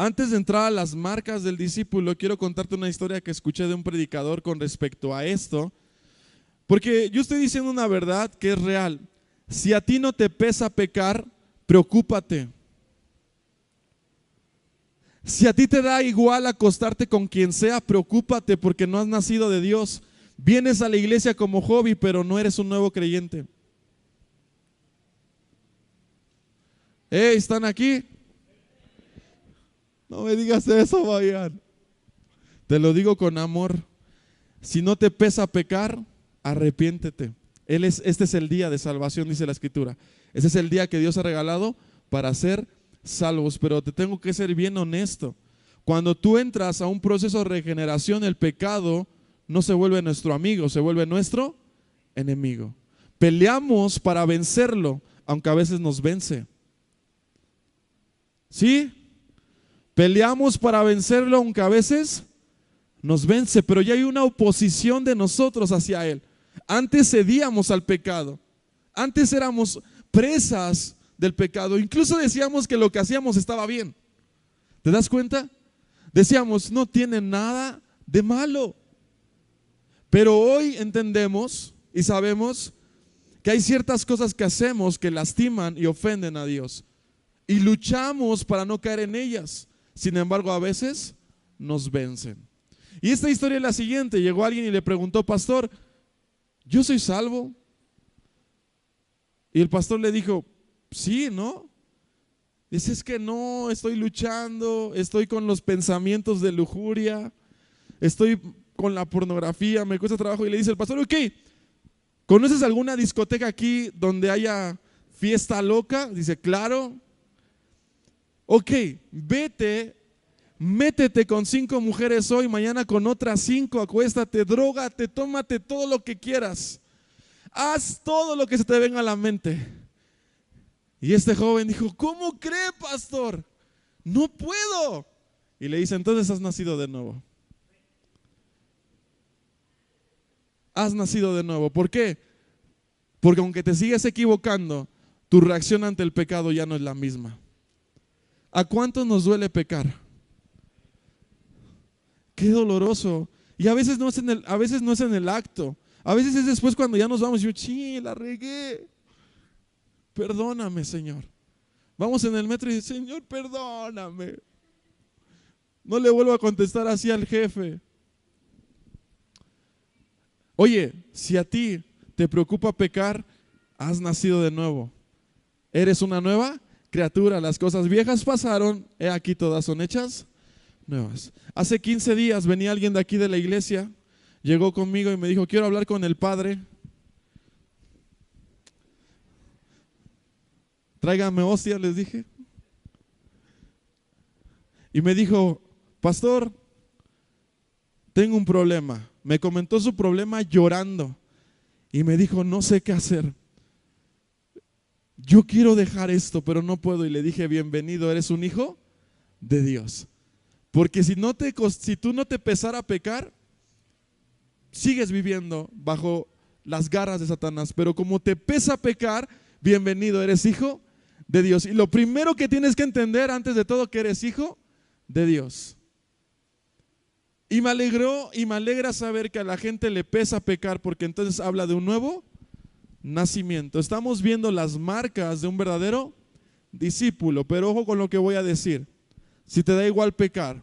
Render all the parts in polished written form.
Antes de entrar a las marcas del discípulo, quiero contarte una historia que escuché de un predicador con respecto a esto, porque yo estoy diciendo una verdad que es real. Si a ti no te pesa pecar, preocúpate. Si a ti te da igual acostarte con quien sea, preocúpate porque no has nacido de Dios. Vienes a la iglesia como hobby, pero no eres un nuevo creyente. ¿Están aquí? No me digas eso, vayan. Te lo digo con amor. Si no te pesa pecar, arrepiéntete. Este es el día de salvación, dice la Escritura. Este es el día que Dios ha regalado para ser salvos. Pero te tengo que ser bien honesto. Cuando tú entras a un proceso de regeneración, el pecado no se vuelve nuestro amigo, se vuelve nuestro enemigo. Peleamos para vencerlo, aunque a veces nos vence. ¿Sí? Peleamos para vencerlo, aunque a veces nos vence, pero ya hay una oposición de nosotros hacia él. Antes cedíamos al pecado, antes éramos presas del pecado, incluso decíamos que lo que hacíamos estaba bien. ¿Te das cuenta? Decíamos, no tiene nada de malo. Pero hoy entendemos y sabemos que hay ciertas cosas que hacemos que lastiman y ofenden a Dios. Y luchamos para no caer en ellas. Sin embargo, a veces nos vencen. Y esta historia es la siguiente. Llegó alguien y le preguntó, pastor, ¿yo soy salvo? Y el pastor le dijo, sí, ¿no? Dice, es que no, estoy luchando, estoy con los pensamientos de lujuria, estoy con la pornografía, me cuesta trabajo. Y le dice el pastor, ok, ¿conoces alguna discoteca aquí donde haya fiesta loca? Dice, claro. Ok, vete, métete con 5 mujeres hoy, mañana con otras 5, acuéstate, drógate, tómate todo lo que quieras. Haz todo lo que se te venga a la mente. Y este joven dijo, ¿cómo cree, pastor? No puedo. Y le dice, entonces has nacido de nuevo. Has nacido de nuevo. ¿Por qué? Porque aunque te sigues equivocando, tu reacción ante el pecado ya no es la misma. ¿A cuántos nos duele pecar? Qué doloroso. Y a veces no es en el acto. A veces es después cuando ya nos vamos y yo, sí, la regué. Perdóname, Señor. Vamos en el metro y dice, Señor, perdóname. No le vuelvo a contestar así al jefe. Oye, si a ti te preocupa pecar, has nacido de nuevo. Eres una nueva criatura. Las cosas viejas pasaron, he aquí todas son hechas nuevas. Hace 15 días venía alguien de aquí de la iglesia, llegó conmigo y me dijo, quiero hablar con el padre. Tráigame hostia, les dije. Y me dijo, pastor, tengo un problema. Me comentó su problema llorando y me dijo, no sé qué hacer. Yo quiero dejar esto, pero no puedo. Y le dije, bienvenido, eres un hijo de Dios. Porque si tú no te pesara pecar, sigues viviendo bajo las garras de Satanás. Pero como te pesa pecar, bienvenido, eres hijo de Dios. Y lo primero que tienes que entender antes de todo, que eres hijo de Dios. Y me alegró y me alegra saber que a la gente le pesa pecar, porque entonces habla de un nuevo nacimiento. Estamos viendo las marcas de un verdadero discípulo, pero ojo con lo que voy a decir. Si te da igual pecar,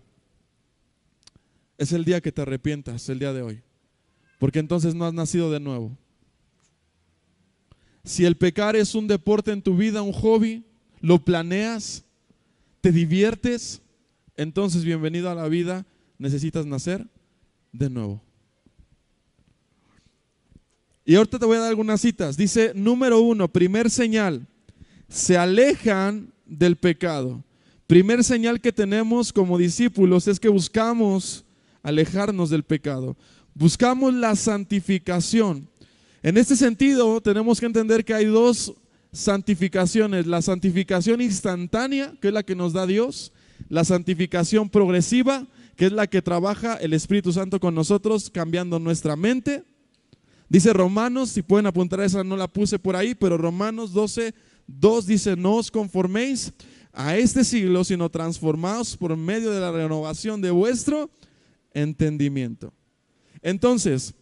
es el día que te arrepientas, el día de hoy, porque entonces no has nacido de nuevo. Si el pecar es un deporte en tu vida, un hobby, lo planeas, te diviertes, entonces bienvenido a la vida, necesitas nacer de nuevo. Y ahorita te voy a dar algunas citas. Dice, número 1, primer señal, se alejan del pecado. Primer señal que tenemos como discípulos es que buscamos alejarnos del pecado. Buscamos la santificación. En este sentido, tenemos que entender que hay 2 santificaciones. La santificación instantánea, que es la que nos da Dios. La santificación progresiva, que es la que trabaja el Espíritu Santo con nosotros, cambiando nuestra mente. Dice Romanos, si pueden apuntar a esa, no la puse por ahí, pero Romanos 12:2 dice, no os conforméis a este siglo, sino transformados por medio de la renovación de vuestro entendimiento. Entonces,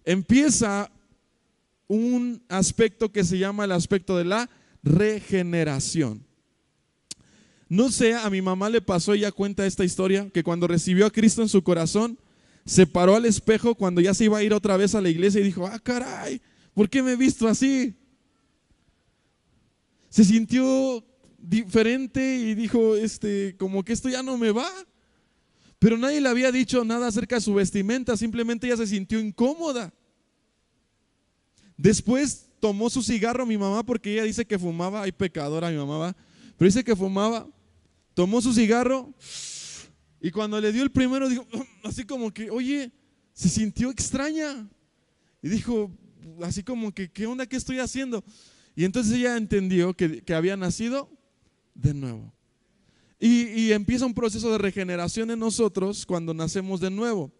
empieza un aspecto que se llama el aspecto de la regeneración. No sé, a mi mamá le pasó, ella cuenta esta historia, que cuando recibió a Cristo en su corazón, se paró al espejo cuando ya se iba a ir otra vez a la iglesia y dijo, ah, caray, ¿por qué me he visto así? Se sintió diferente y dijo, como que esto ya no me va. Pero nadie le había dicho nada acerca de su vestimenta, simplemente ella se sintió incómoda. Después tomó su cigarro mi mamá, porque ella dice que fumaba, ay, pecadora mi mamá, ¿va? Pero dice que fumaba, tomó su cigarro y cuando le dio el primero, dijo, así como que, oye, se sintió extraña. Y dijo, así como que, ¿qué onda? ¿Qué estoy haciendo? Y entonces ella entendió que había nacido de nuevo. Y empieza un proceso de regeneración en nosotros cuando nacemos de nuevo.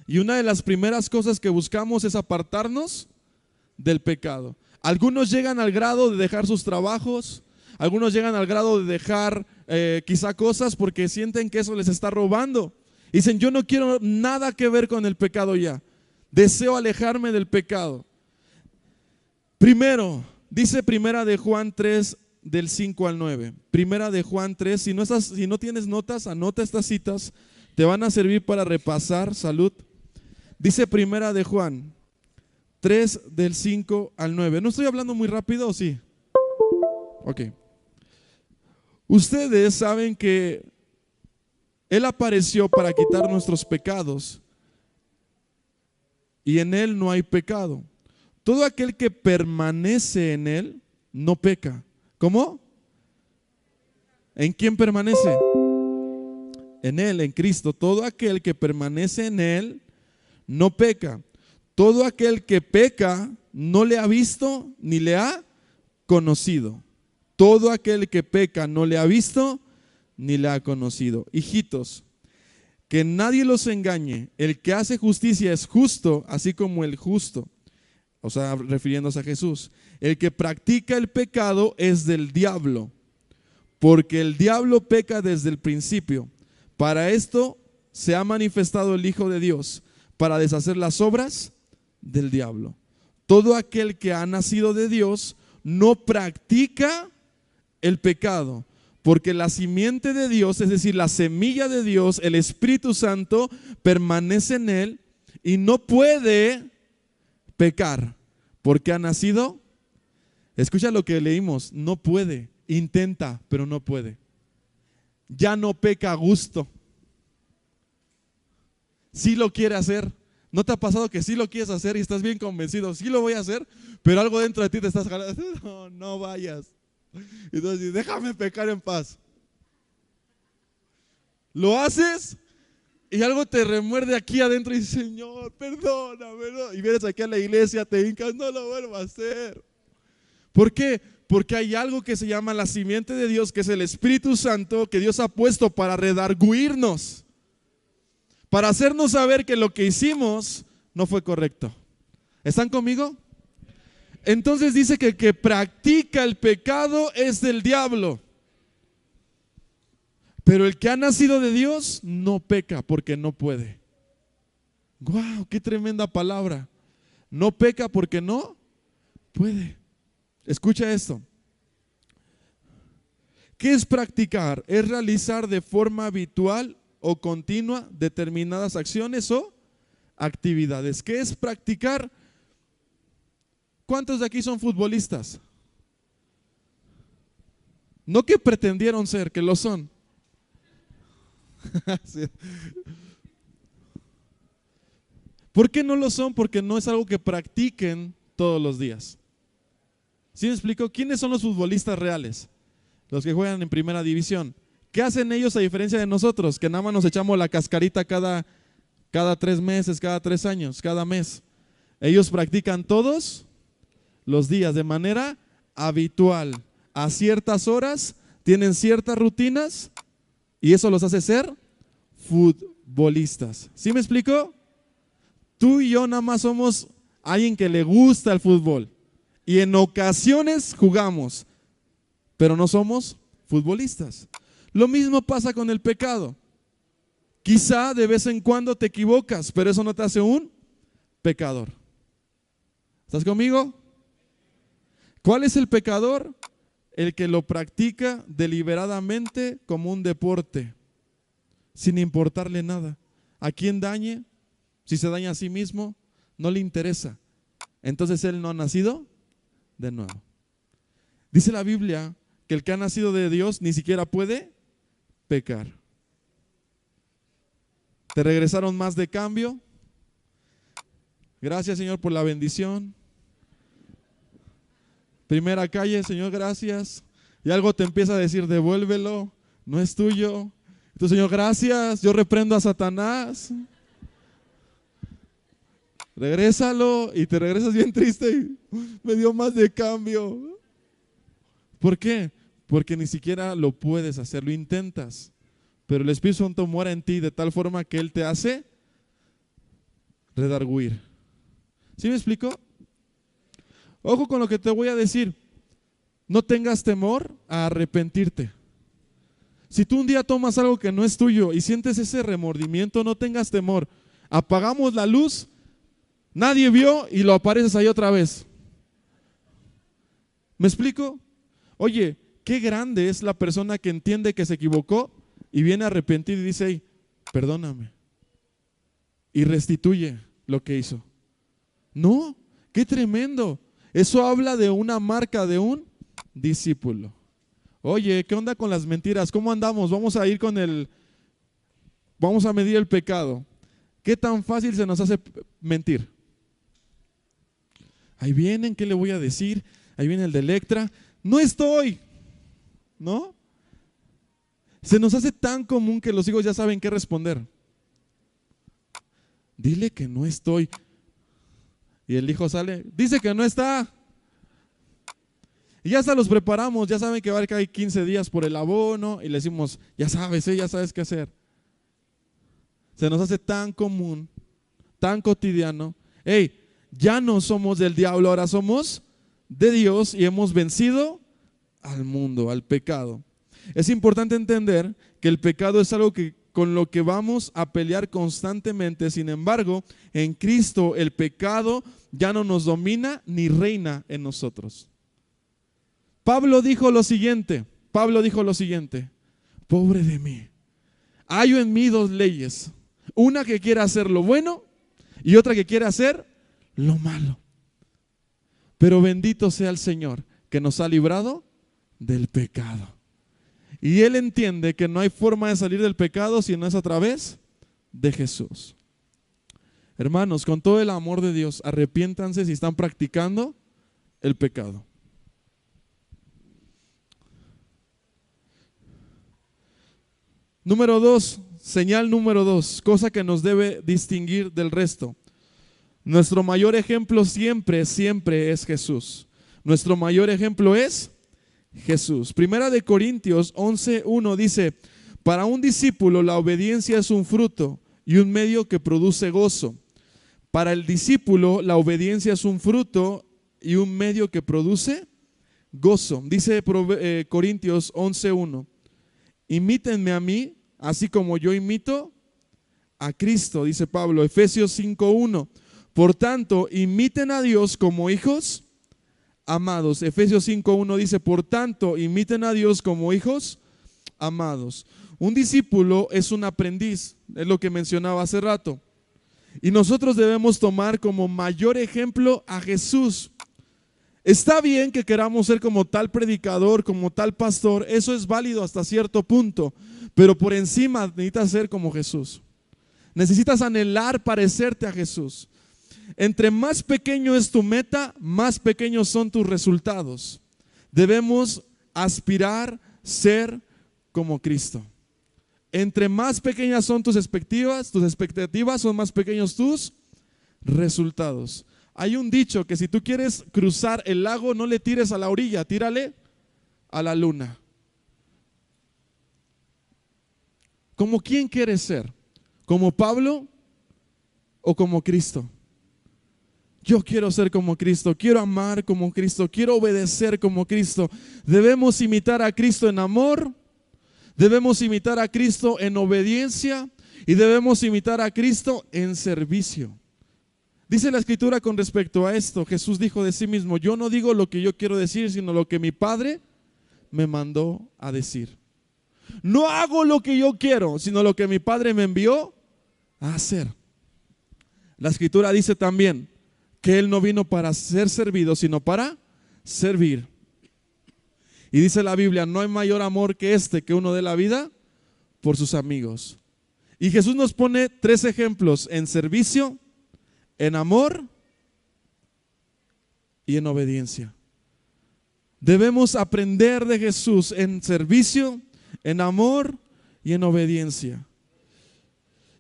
Y una de las primeras cosas que buscamos es apartarnos del pecado. Algunos llegan al grado de dejar sus trabajos, algunos llegan al grado de dejar quizá cosas porque sienten que eso les está robando. Dicen, yo no quiero nada que ver con el pecado ya, deseo alejarme del pecado. Primero, dice Primera de Juan 3, del 5 al 9. Primera de Juan 3, si no tienes notas, anota estas citas, te van a servir para repasar, salud. Dice Primera de Juan 3, del 5 al 9. ¿No estoy hablando muy rápido o sí? Ok. Ustedes saben que Él apareció para quitar nuestros pecados y en Él no hay pecado. Todo aquel que permanece en Él no peca. ¿Cómo? ¿En quién permanece? En Él, en Cristo. Todo aquel que permanece en Él no peca. Todo aquel que peca no le ha visto ni le ha conocido. Todo aquel que peca no le ha visto ni le ha conocido. Hijitos, que nadie los engañe. El que hace justicia es justo, así como el justo. O sea, refiriéndose a Jesús. El que practica el pecado es del diablo, porque el diablo peca desde el principio. Para esto se ha manifestado el Hijo de Dios, para deshacer las obras del diablo. Todo aquel que ha nacido de Dios no practica el pecado, porque la simiente de Dios, es decir, la semilla de Dios, el Espíritu Santo, permanece en él y no puede pecar, porque ha nacido. Escucha lo que leímos, no puede, intenta, pero no puede. Ya no peca a gusto. Sí lo quiere hacer. ¿No te ha pasado que sí lo quieres hacer y estás bien convencido? Sí lo voy a hacer, pero algo dentro de ti te estás jalando. No, no vayas. Entonces, déjame pecar en paz. Lo haces y algo te remuerde aquí adentro y dices, Señor, perdóname, ¿no? Y vienes aquí a la iglesia, te hincas, no lo vuelvo a hacer. ¿Por qué? Porque hay algo que se llama la simiente de Dios, que es el Espíritu Santo, que Dios ha puesto para redarguirnos, para hacernos saber que lo que hicimos no fue correcto. ¿Están conmigo? Entonces dice que el que practica el pecado es del diablo. Pero el que ha nacido de Dios no peca porque no puede. ¡Guau! ¡Qué tremenda palabra! No peca porque no puede. Escucha esto. ¿Qué es practicar? Es realizar de forma habitual o continua determinadas acciones o actividades. ¿Qué es practicar? ¿Cuántos de aquí son futbolistas? No que pretendieron ser, que lo son. Sí. ¿Por qué no lo son? Porque no es algo que practiquen todos los días. ¿Sí me explico? ¿Quiénes son los futbolistas reales? Los que juegan en primera división. ¿Qué hacen ellos a diferencia de nosotros? Que nada más nos echamos la cascarita cada 3 meses, cada 3 años, cada mes. Ellos practican todos los días de manera habitual, a ciertas horas, tienen ciertas rutinas y eso los hace ser futbolistas. ¿Sí me explico? Tú y yo nada más somos alguien que le gusta el fútbol y en ocasiones jugamos, pero no somos futbolistas. Lo mismo pasa con el pecado. Quizá de vez en cuando te equivocas, pero eso no te hace un pecador. ¿Estás conmigo? ¿Cuál es el pecador? El que lo practica deliberadamente como un deporte, sin importarle nada. ¿A quién dañe? Si se daña a sí mismo, no le interesa. Entonces él no ha nacido de nuevo. Dice la Biblia que el que ha nacido de Dios ni siquiera puede pecar. ¿Te regresaron más de cambio? Gracias, Señor, por la bendición. Primera calle, Señor, gracias. Y algo te empieza a decir, devuélvelo, no es tuyo. Tú, Señor, gracias, yo reprendo a Satanás. Regrésalo y te regresas bien triste y me dio más de cambio. ¿Por qué? Porque ni siquiera lo puedes hacer, lo intentas. Pero el Espíritu Santo mora en ti de tal forma que Él te hace redarguir. ¿Sí me explico? Ojo con lo que te voy a decir. No tengas temor a arrepentirte. Si tú un día tomas algo que no es tuyo y sientes ese remordimiento, no tengas temor. Apagamos la luz, nadie vio y lo apareces ahí otra vez. ¿Me explico? Oye, qué grande es la persona que entiende que se equivocó y viene arrepentido y dice, hey, perdóname. Y restituye lo que hizo. No, qué tremendo. Eso habla de una marca de un discípulo. Oye, ¿qué onda con las mentiras? ¿Cómo andamos? Vamos a ir vamos a medir el pecado. ¿Qué tan fácil se nos hace mentir? Ahí vienen, ¿qué le voy a decir? Ahí viene el de Electra. No estoy, ¿no? Se nos hace tan común que los hijos ya saben qué responder. Dile que no estoy. Y el hijo sale, dice que no está. Y ya hasta los preparamos, ya saben que va a caer 15 días por el abono y le decimos, ya sabes qué hacer. Se nos hace tan común, tan cotidiano. Hey, ya no somos del diablo, ahora somos de Dios y hemos vencido al mundo, al pecado. Es importante entender que el pecado es algo con lo que vamos a pelear constantemente. Sin embargo, en Cristo el pecado ya no nos domina ni reina en nosotros. Pablo dijo lo siguiente, pobre de mí, hallo en mí dos leyes, una que quiere hacer lo bueno y otra que quiere hacer lo malo. Pero bendito sea el Señor que nos ha librado del pecado. Y él entiende que no hay forma de salir del pecado si no es a través de Jesús. Hermanos, con todo el amor de Dios, arrepiéntanse si están practicando el pecado. Número 2, señal número 2, cosa que nos debe distinguir del resto. Nuestro mayor ejemplo siempre es Jesús. Nuestro mayor ejemplo es Jesús. Primera de Corintios 11:1 dice, para un discípulo la obediencia es un fruto y un medio que produce gozo. Para el discípulo la obediencia es un fruto y un medio que produce gozo. Dice Corintios 11:1, imítenme a mí, así como yo imito a Cristo, dice Pablo. Efesios 5:1, por tanto, imiten a Dios como hijos amados. Efesios 5:1 dice, por tanto, imiten a Dios como hijos amados. Un discípulo es un aprendiz, es lo que mencionaba hace rato. Y nosotros debemos tomar como mayor ejemplo a Jesús. Está bien que queramos ser como tal predicador, como tal pastor, eso es válido hasta cierto punto, pero por encima necesitas ser como Jesús. Necesitas anhelar parecerte a Jesús. Entre más pequeño es tu meta, más pequeños son tus resultados. Debemos aspirar ser como Cristo. Entre más pequeñas son tus expectativas son más pequeños tus resultados. Hay un dicho que si tú quieres cruzar el lago, no le tires a la orilla, tírale a la luna. ¿Como quién quieres ser? ¿Como Pablo o como Cristo? Yo quiero ser como Cristo, quiero amar como Cristo, quiero obedecer como Cristo. Debemos imitar a Cristo en amor, debemos imitar a Cristo en obediencia y debemos imitar a Cristo en servicio. Dice la Escritura con respecto a esto, Jesús dijo de sí mismo: yo no digo lo que yo quiero decir, sino lo que mi Padre me mandó a decir. No hago lo que yo quiero, sino lo que mi Padre me envió a hacer. La Escritura dice también que Él no vino para ser servido, sino para servir. Y dice la Biblia: no hay mayor amor que este, que uno dé la vida por sus amigos. Y Jesús nos pone 3 ejemplos: en servicio, en amor y en obediencia. Debemos aprender de Jesús en servicio, en amor y en obediencia.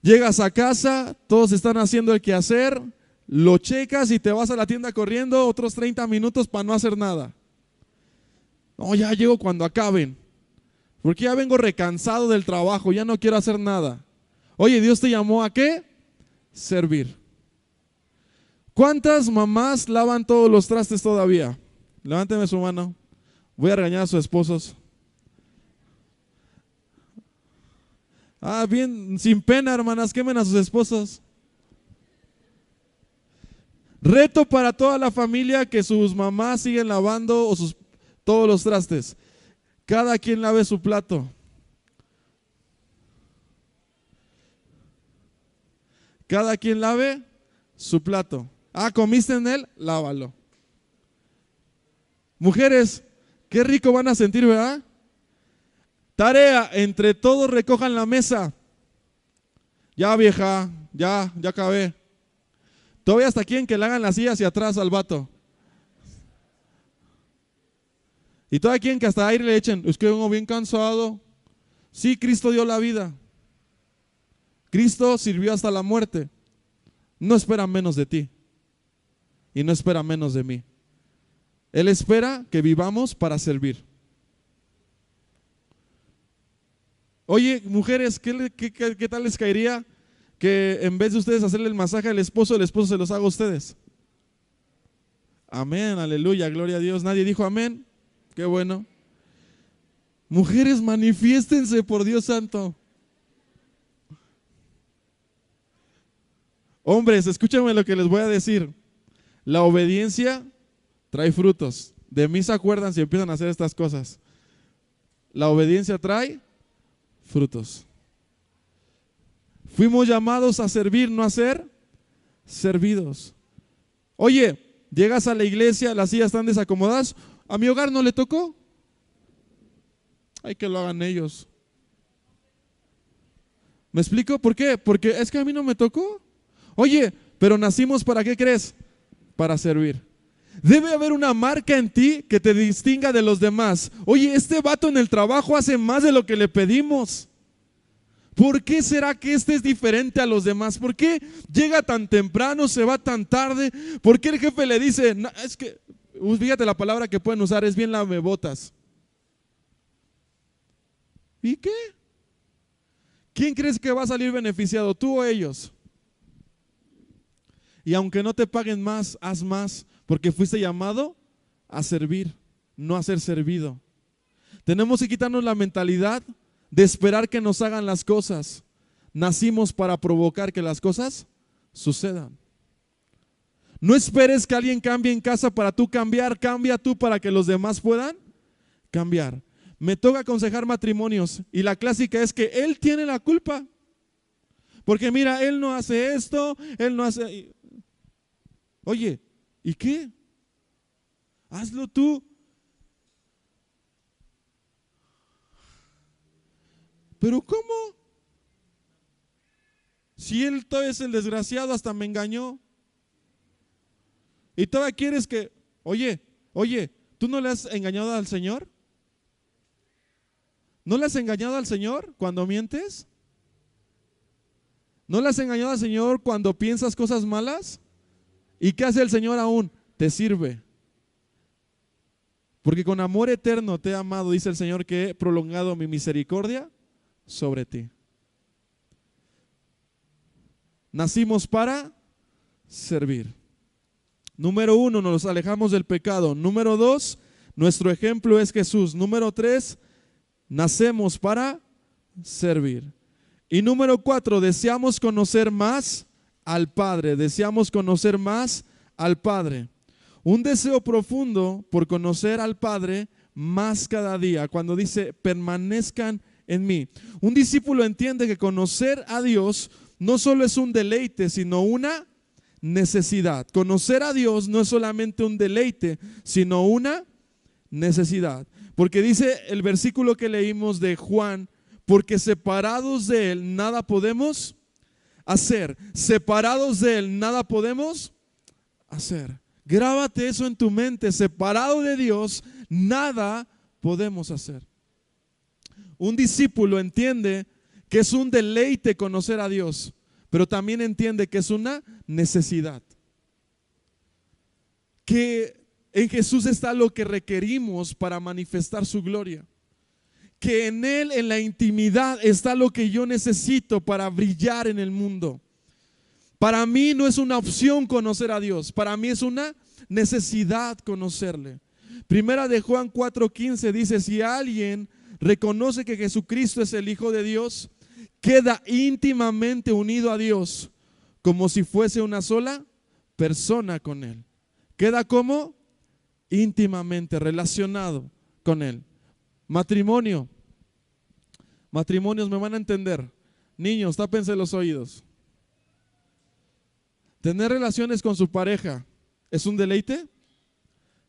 Llegas a casa, todos están haciendo el quehacer, lo checas y te vas a la tienda corriendo otros 30 minutos para no hacer nada. No, ya llego cuando acaben, porque ya vengo recansado del trabajo, ya no quiero hacer nada. Oye, Dios te llamó ¿a qué? Servir. ¿Cuántas mamás lavan todos los trastes todavía? Levánteme su mano. Voy a regañar a sus esposos. Bien, sin pena, hermanas, quemen a sus esposos. Reto para toda la familia que sus mamás siguen lavando todos los trastes. Cada quien lave su plato. Cada quien lave su plato. ¿Comiste en él? Lávalo. Mujeres, qué rico van a sentir, ¿verdad? Tarea: entre todos recojan la mesa. Ya, vieja, ya acabé. Todavía hasta quieren que le hagan la silla hacia atrás al vato. Y todavía quieren que hasta aire le echen. Es que vengo bien cansado. Sí, Cristo dio la vida. Cristo sirvió hasta la muerte. No espera menos de ti. Y no espera menos de mí. Él espera que vivamos para servir. Oye, mujeres, ¿qué tal les caería que en vez de ustedes hacerle el masaje al esposo, el esposo se los haga a ustedes? Amén, aleluya, gloria a Dios. ¿Nadie dijo amén? Qué bueno. Mujeres, manifiéstense, por Dios santo. Hombres, escúchame lo que les voy a decir. La obediencia trae frutos. De mí se acuerdan si empiezan a hacer estas cosas. La obediencia trae frutos. Fuimos llamados a servir, no a ser servidos. Oye, llegas a la iglesia, las sillas están desacomodadas. ¿A mi hogar no le tocó? Hay que lo hagan ellos. ¿Me explico? ¿Por qué? Porque es que a mí no me tocó. Oye, pero nacimos ¿para qué crees? Para servir. Debe haber una marca en ti que te distinga de los demás. Oye, este vato en el trabajo hace más de lo que le pedimos. ¿Por qué será que este es diferente a los demás? ¿Por qué llega tan temprano, se va tan tarde? ¿Por qué el jefe le dice, no, es que, fíjate la palabra que pueden usar, es bien lamebotas? ¿Y qué? ¿Quién crees que va a salir beneficiado, tú o ellos? Y aunque no te paguen más, haz más, porque fuiste llamado a servir, no a ser servido. Tenemos que quitarnos la mentalidad de esperar que nos hagan las cosas. Nacimos para provocar que las cosas sucedan. No esperes que alguien cambie en casa para tú cambiar, cambia tú para que los demás puedan cambiar. Me toca aconsejar matrimonios y la clásica es que él tiene la culpa. Porque mira, él no hace esto, él no hace... Oye, ¿y qué? Hazlo tú. ¿Pero cómo? Si él todavía es el desgraciado, hasta me engañó. Y todavía quieres que, oye, ¿tú no le has engañado al Señor? ¿No le has engañado al Señor cuando mientes? ¿No le has engañado al Señor cuando piensas cosas malas? ¿Y qué hace el Señor aún? Te sirve. Porque con amor eterno te he amado, dice el Señor, que he prolongado mi misericordia sobre ti. Nacimos para servir. Número 1, nos alejamos del pecado. Número 2, nuestro ejemplo es Jesús. Número 3, nacemos para servir. Y número 4, deseamos conocer más al Padre. Deseamos conocer más al Padre. Un deseo profundo por conocer al Padre más cada día. Cuando dice, permanezcan en mí. Un discípulo entiende que conocer a Dios no solo es un deleite, sino una necesidad. Conocer a Dios no es solamente un deleite, sino una necesidad. Porque dice el versículo que leímos de Juan, porque separados de Él nada podemos hacer. Separados de Él nada podemos hacer. Grábate eso en tu mente. Separado de Dios nada podemos hacer. Un discípulo entiende que es un deleite conocer a Dios, pero también entiende que es una necesidad. Que en Jesús está lo que requerimos para manifestar su gloria. Que en Él, en la intimidad, está lo que yo necesito para brillar en el mundo. Para mí no es una opción conocer a Dios, para mí es una necesidad conocerle. Primera de Juan 4:15 dice, si alguien reconoce que Jesucristo es el Hijo de Dios, queda íntimamente unido a Dios, como si fuese una sola persona con Él. Queda como íntimamente relacionado con Él. Matrimonio. Matrimonios me van a entender. Niños, tápense los oídos. Tener relaciones con su pareja es un deleite,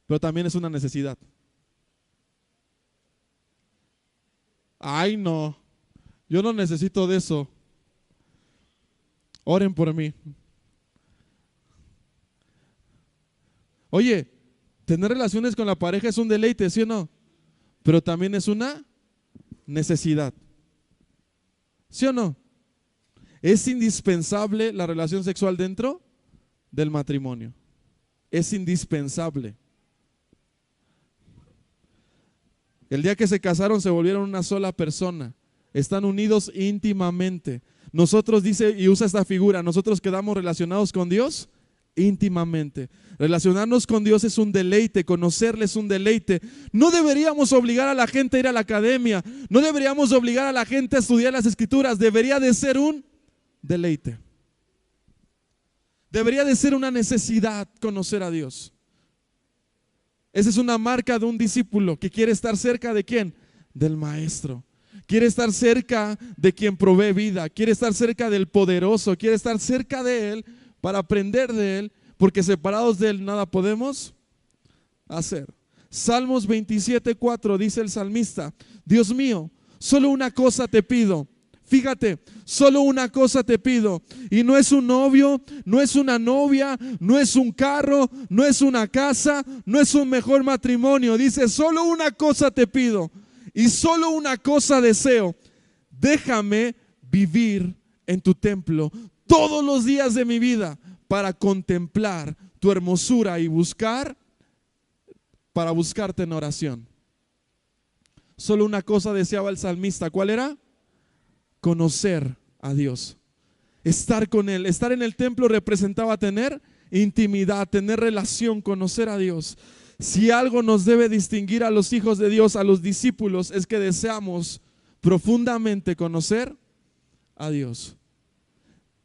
pero también es una necesidad. Ay, no, yo no necesito de eso. Oren por mí. Oye, tener relaciones con la pareja es un deleite, ¿sí o no? Pero también es una necesidad. ¿Sí o no? Es indispensable la relación sexual dentro del matrimonio. Es indispensable. El día que se casaron se volvieron una sola persona. Están unidos íntimamente. Nosotros, dice y usa esta figura, nosotros quedamos relacionados con Dios íntimamente. Relacionarnos con Dios es un deleite, conocerle es un deleite. No deberíamos obligar a la gente a ir a la academia, no deberíamos obligar a la gente a estudiar las escrituras, debería de ser un deleite. Debería de ser una necesidad conocer a Dios. Esa es una marca de un discípulo que quiere estar cerca de ¿quién? Del Maestro. Quiere estar cerca de quien provee vida, quiere estar cerca del poderoso, quiere estar cerca de Él para aprender de Él, porque separados de Él nada podemos hacer. Salmos 27:4 dice el salmista, Dios mío, solo una cosa te pido. Fíjate, solo una cosa te pido, y no es un novio, no es una novia, no es un carro, no es una casa, no es un mejor matrimonio. Dice, solo una cosa te pido y solo una cosa deseo. Déjame vivir en tu templo todos los días de mi vida para contemplar tu hermosura y para buscarte en oración. Solo una cosa deseaba el salmista. ¿Cuál era? Conocer a Dios, estar con Él. Estar en el templo representaba tener intimidad, tener relación, conocer a Dios. Si algo nos debe distinguir a los hijos de Dios, a los discípulos, es que deseamos profundamente conocer a Dios.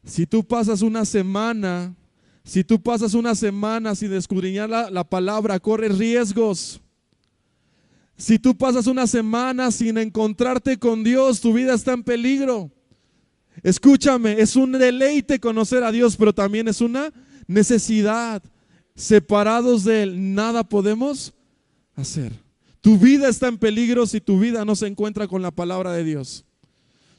Si tú pasas una semana sin escudriñar la palabra, corres riesgos. Si tú pasas una semana sin encontrarte con Dios, tu vida está en peligro. Escúchame, es un deleite conocer a Dios, pero también es una necesidad. Separados de Él, nada podemos hacer. Tu vida está en peligro si tu vida no se encuentra con la palabra de Dios.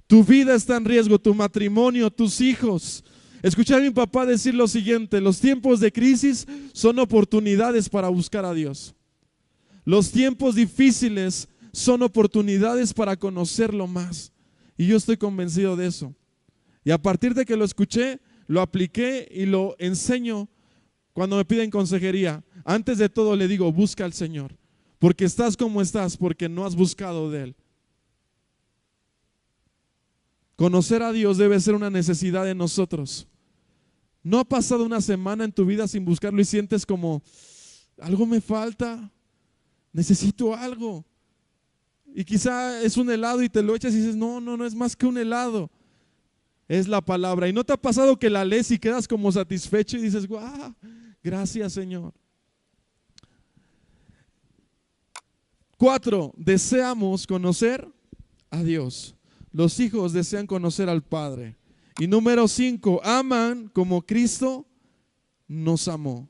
Tu vida está en riesgo, tu matrimonio, tus hijos. Escuché a mi papá decir lo siguiente: los tiempos de crisis son oportunidades para buscar a Dios. Los tiempos difíciles son oportunidades para conocerlo más. Y yo estoy convencido de eso. Y a partir de que lo escuché, lo apliqué y lo enseño cuando me piden consejería. Antes de todo le digo, busca al Señor. Porque estás como estás, porque no has buscado de Él. Conocer a Dios debe ser una necesidad de nosotros. ¿No ha pasado una semana en tu vida sin buscarlo y sientes como, algo me falta, necesito algo? Y quizá es un helado y te lo echas y dices, no, no, no es más que un helado. Es la palabra. ¿Y no te ha pasado que la lees y quedas como satisfecho y dices, guau, gracias Señor? 4, deseamos conocer a Dios. Los hijos desean conocer al Padre. Y número 5, aman como Cristo nos amó.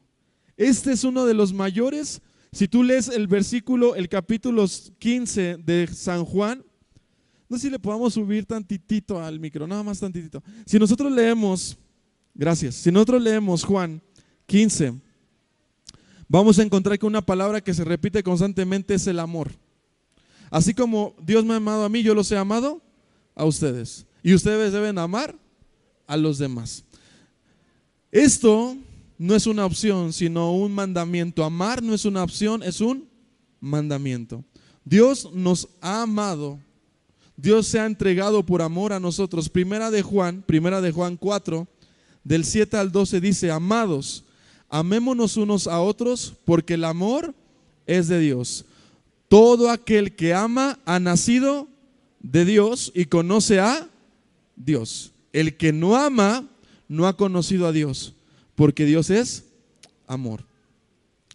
Este es uno de los mayores. Si tú lees el versículo, el capítulo 15 de San Juan, no sé si le podamos subir tantitito al micro, nada más tantitito. Si nosotros leemos, gracias, si nosotros leemos Juan 15, vamos a encontrar que una palabra que se repite constantemente es el amor. Así como Dios me ha amado a mí, yo los he amado a ustedes. Y ustedes deben amar a los demás. Esto no es una opción, sino un mandamiento. Amar no es una opción, es un mandamiento. Dios nos ha amado. Dios se ha entregado por amor a nosotros. Primera de Juan 4, del 7 al 12 dice, amados, amémonos unos a otros porque el amor es de Dios. Todo aquel que ama ha nacido de Dios y conoce a Dios. El que no ama no ha conocido a Dios, porque Dios es amor.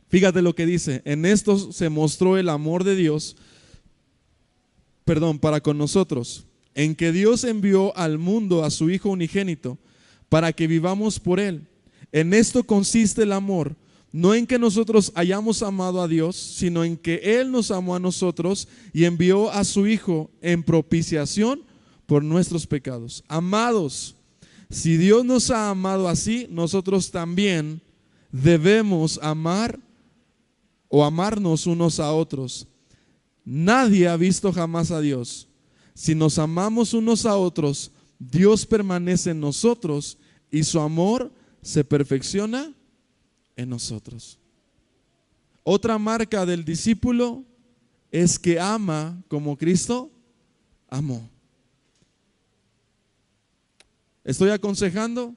Fíjate lo que dice, en esto se mostró el amor de Dios, para con nosotros, en que Dios envió al mundo a su Hijo unigénito, para que vivamos por Él. En esto consiste el amor, no en que nosotros hayamos amado a Dios, sino en que Él nos amó a nosotros y envió a su Hijo en propiciación por nuestros pecados. Amados, si Dios nos ha amado así, nosotros también debemos amar o amarnos unos a otros. Nadie ha visto jamás a Dios. Si nos amamos unos a otros, Dios permanece en nosotros y su amor se perfecciona en nosotros. Otra marca del discípulo es que ama como Cristo amó. Estoy aconsejando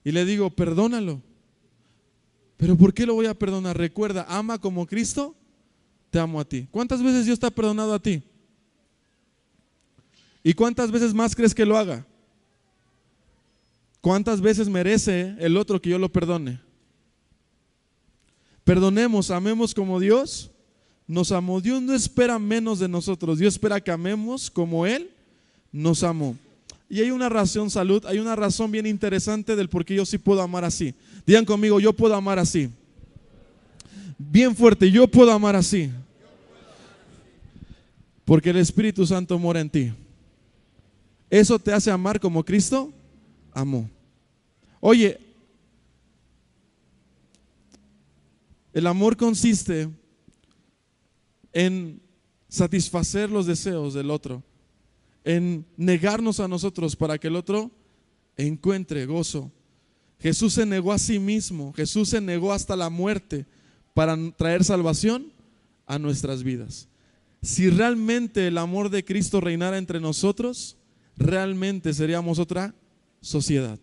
y le digo, perdónalo. ¿Pero por qué lo voy a perdonar? Recuerda, ama como Cristo te amo a ti. ¿Cuántas veces Dios te ha perdonado a ti? ¿Y cuántas veces más crees que lo haga? ¿Cuántas veces merece el otro que yo lo perdone? Perdonemos, amemos como Dios nos amó. Dios no espera menos de nosotros. Dios espera que amemos como Él nos amó. Y hay una razón, salud, hay una razón bien interesante del por qué yo sí puedo amar así. Digan conmigo, yo puedo amar así. Bien fuerte, yo puedo amar así. Porque el Espíritu Santo mora en ti. Eso te hace amar como Cristo amó. Oye, el amor consiste en satisfacer los deseos del otro, en negarnos a nosotros para que el otro encuentre gozo. Jesús se negó a sí mismo, Jesús se negó hasta la muerte para traer salvación a nuestras vidas. Si realmente el amor de Cristo reinara entre nosotros, realmente seríamos otra sociedad.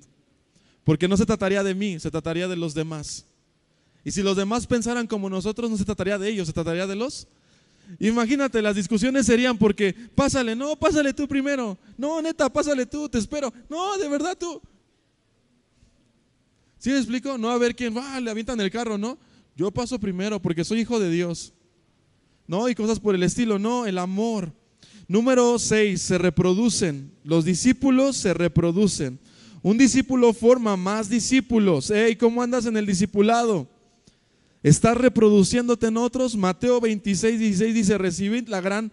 Porque no se trataría de mí, se trataría de los demás. Y si los demás pensaran como nosotros, no se trataría de ellos, se trataría de los. Imagínate, las discusiones serían porque, pásale, no, pásale tú primero. No, neta, pásale tú, te espero. No, de verdad tú. ¿Sí me explico? No a ver quién va, le avientan el carro, no. Yo paso primero porque soy hijo de Dios. No, y cosas por el estilo, no, el amor. Número 6, se reproducen. Los discípulos se reproducen. Un discípulo forma más discípulos. Hey, ¿cómo andas en el discipulado? ¿Estás reproduciéndote en otros? Mateo 26:16 dice, recibid la gran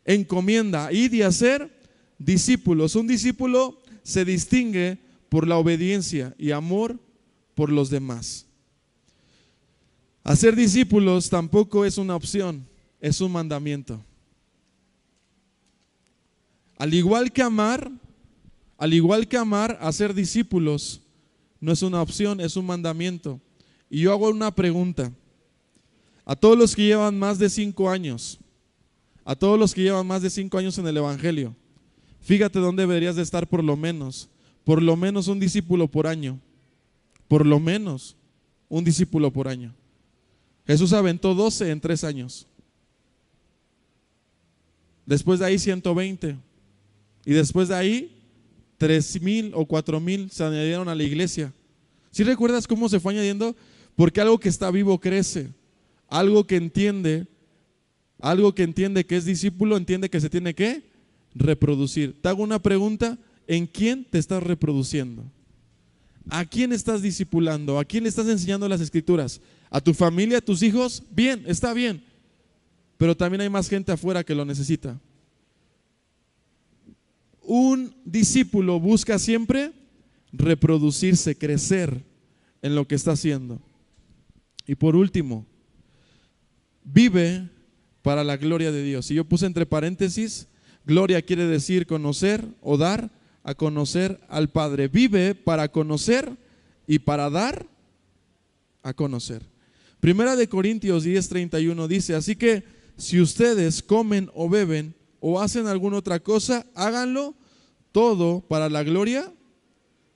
encomienda, id y hacer discípulos. Un discípulo se distingue por la obediencia y amor por los demás. Hacer discípulos tampoco es una opción, es un mandamiento. Al igual que amar, hacer discípulos no es una opción, es un mandamiento. Y yo hago una pregunta a todos los que llevan más de 5 años, a todos los que llevan más de 5 años en el Evangelio, fíjate dónde deberías de estar por lo menos un discípulo por año. por lo menos un discípulo por año. Jesús aventó 12 en 3 años. Después de ahí 120. Y después de ahí 3,000 o 4,000 se añadieron a la iglesia. ¿Sí recuerdas cómo se fue añadiendo? Porque algo que está vivo crece. Algo que entiende que es discípulo, entiende que se tiene que reproducir. Te hago una pregunta: ¿en quién te estás reproduciendo? ¿A quién estás discipulando? ¿A quién le estás enseñando las escrituras? ¿A tu familia, a tus hijos? Bien, está bien. Pero también hay más gente afuera que lo necesita. Un discípulo busca siempre reproducirse, crecer en lo que está haciendo. Y por último, vive para la gloria de Dios. Y yo puse entre paréntesis, gloria quiere decir conocer o dar a conocer al Padre. Vive para conocer y para dar a conocer. Primera de Corintios 10:31 dice: así que si ustedes comen o beben o hacen alguna otra cosa, háganlo todo para la gloria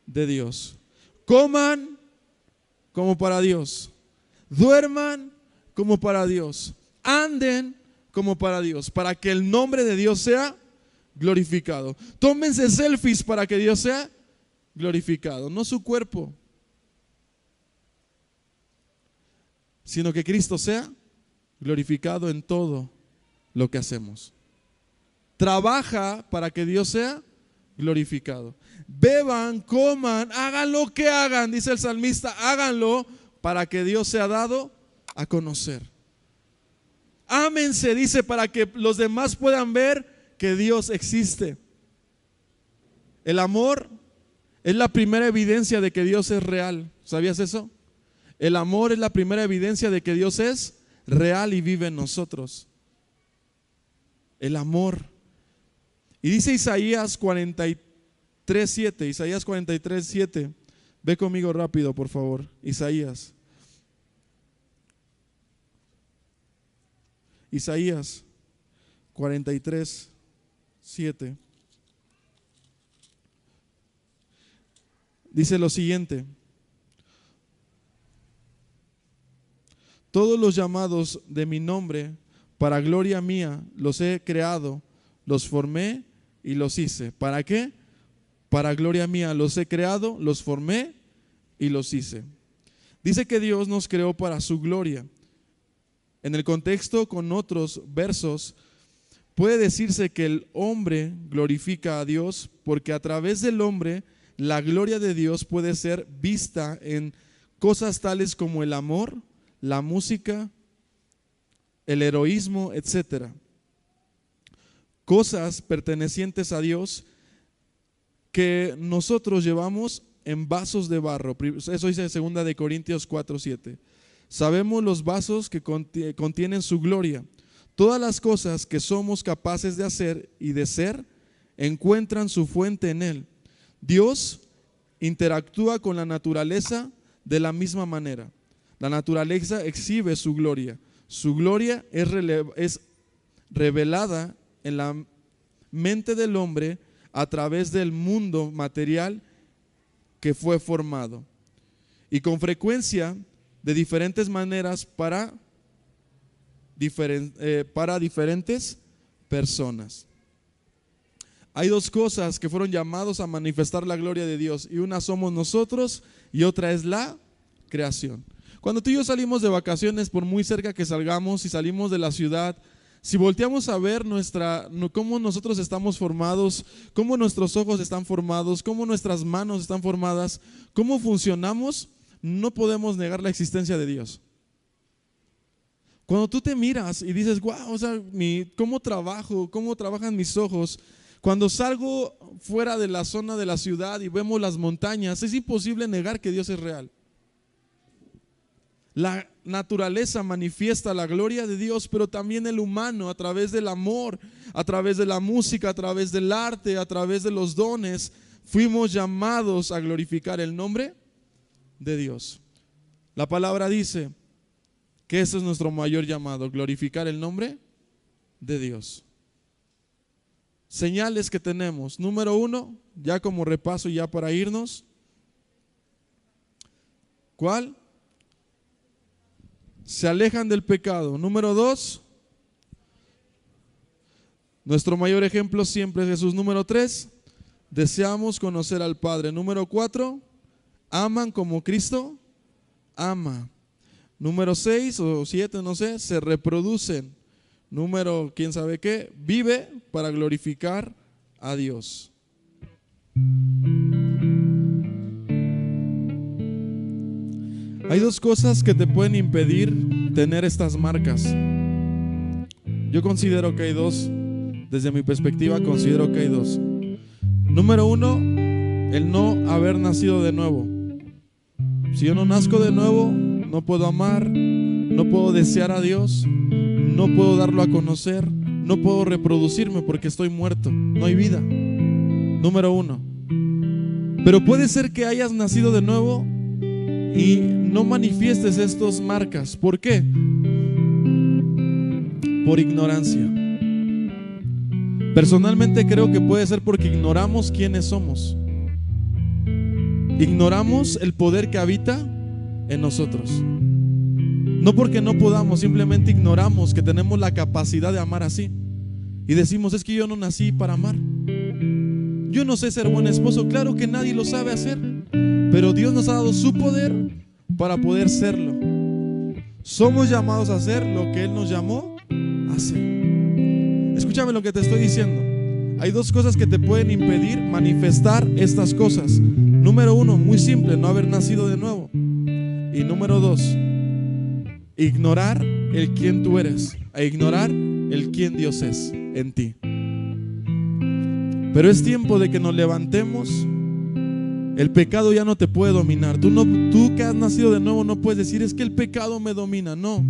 de Dios. Coman como para Dios, duerman como para Dios, anden como para Dios, para que el nombre de Dios sea glorificado. Tómense selfies para que Dios sea glorificado, no su cuerpo, sino que Cristo sea glorificado en todo lo que hacemos. Trabaja para que Dios sea glorificado. Beban, coman, hagan lo que hagan, dice el salmista, háganlo para que Dios sea dado a conocer. Ámense, dice, para que los demás puedan ver que Dios existe. El amor es la primera evidencia de que Dios es real. ¿Sabías eso? El amor es la primera evidencia de que Dios es real y vive en nosotros. El amor. Y dice Isaías 43:7, Isaías 43:7. Ve conmigo rápido, por favor. Isaías 43:7. Dice lo siguiente: todos los llamados de mi nombre, para gloria mía, los he creado, los formé y los hice. ¿Para qué? Para gloria mía los he creado, los formé y los hice. Dice que Dios nos creó para su gloria. En el contexto con otros versos, puede decirse que el hombre glorifica a Dios, porque a través del hombre la gloria de Dios puede ser vista en cosas tales como el amor, la música, el heroísmo, etcétera. Cosas pertenecientes a Dios que nosotros llevamos en vasos de barro. Eso dice 2 de Corintios 4:7. Sabemos los vasos que contienen su gloria. Todas las cosas que somos capaces de hacer y de ser encuentran su fuente en Él. Dios interactúa con la naturaleza de la misma manera. La naturaleza exhibe su gloria. Su gloria es revelada en la mente del hombre a través del mundo material que fue formado. Y con frecuencia, de diferentes maneras para diferentes personas. Hay dos cosas que fueron llamados a manifestar la gloria de Dios, y una somos nosotros y otra es la creación. Cuando tú y yo salimos de vacaciones, por muy cerca que salgamos, si salimos de la ciudad, si volteamos a ver cómo nosotros estamos formados, cómo nuestros ojos están formados, cómo nuestras manos están formadas, cómo funcionamos, no podemos negar la existencia de Dios. Cuando tú te miras y dices, wow, o sea, cómo trabajan mis ojos. Cuando salgo fuera de la zona de la ciudad y vemos las montañas, es imposible negar que Dios es real. La naturaleza manifiesta la gloria de Dios, pero también el humano, a través del amor, a través de la música, a través del arte, a través de los dones, fuimos llamados a glorificar el nombre de Dios. La palabra dice que ese es nuestro mayor llamado, glorificar el nombre de Dios. Señales que tenemos. Número 1, ya como repaso, ya para irnos. ¿Cuál? Se alejan del pecado. Número 2, nuestro mayor ejemplo siempre es Jesús. Número 3, deseamos conocer al Padre. Número 4, aman como Cristo ama. Número 6 o 7, no sé, se reproducen. Número, quién sabe qué, vive para glorificar a Dios. Hay dos cosas que te pueden impedir tener estas marcas. Yo considero que hay dos, desde mi perspectiva considero que hay dos. Número 1, el no haber nacido de nuevo. Si yo no nazco de nuevo, no puedo amar, no puedo desear a Dios, no puedo darlo a conocer, no puedo reproducirme porque estoy muerto, no hay vida. Número 1. Pero puede ser que hayas nacido de nuevo y no manifiestes estas marcas. ¿Por qué? Por ignorancia. Personalmente creo que puede ser porque ignoramos quiénes somos. Ignoramos el poder que habita en nosotros. No porque no podamos, simplemente ignoramos que tenemos la capacidad de amar así. Y decimos, es que yo no nací para amar. Yo no sé ser buen esposo. Claro que nadie lo sabe hacer, pero Dios nos ha dado su poder para poder serlo. Somos llamados a hacer lo que Él nos llamó a hacer. Escúchame lo que te estoy diciendo. Hay dos cosas que te pueden impedir manifestar estas cosas. Número 1, muy simple, no haber nacido de nuevo. Y número 2, ignorar el quién tú eres, e ignorar el quién Dios es en ti. Pero es tiempo de que nos levantemos. El pecado ya no te puede dominar. Tú que has nacido de nuevo no puedes decir, es que el pecado me domina. No,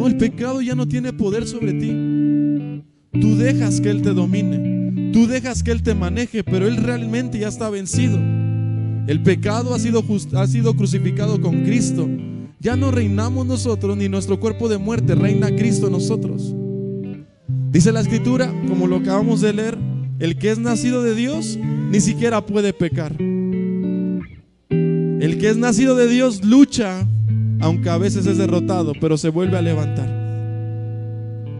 el pecado ya no tiene poder sobre ti. Tú dejas que Él te domine, tú dejas que Él te maneje, pero Él realmente ya está vencido. El pecado ha sido crucificado con Cristo. Ya no reinamos nosotros, ni nuestro cuerpo de muerte, reina Cristo en nosotros. Dice la Escritura, como lo acabamos de leer, el que es nacido de Dios ni siquiera puede pecar. El que es nacido de Dios lucha, aunque a veces es derrotado, pero se vuelve a levantar.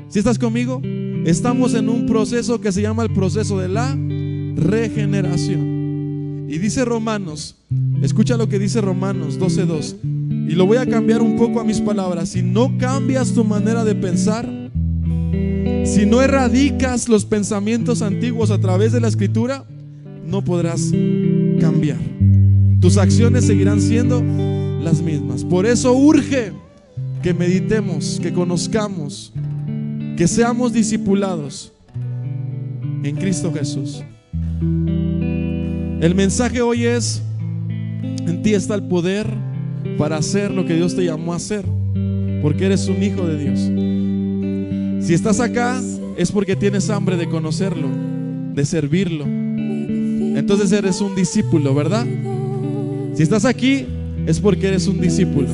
¿Sí estás conmigo? Estamos en un proceso que se llama el proceso de la regeneración. Y dice Romanos, escucha lo que dice Romanos 12:2, y lo voy a cambiar un poco a mis palabras. Si no cambias tu manera de pensar, si no erradicas los pensamientos antiguos a través de la Escritura, no podrás cambiar. Tus acciones seguirán siendo las mismas. Por eso urge que meditemos, que conozcamos, que seamos discipulados en Cristo Jesús. El mensaje hoy es: en ti está el poder para hacer lo que Dios te llamó a hacer, porque eres un hijo de Dios. Si estás acá es porque tienes hambre de conocerlo, de servirlo. Entonces eres un discípulo, ¿verdad? Si estás aquí es porque eres un discípulo.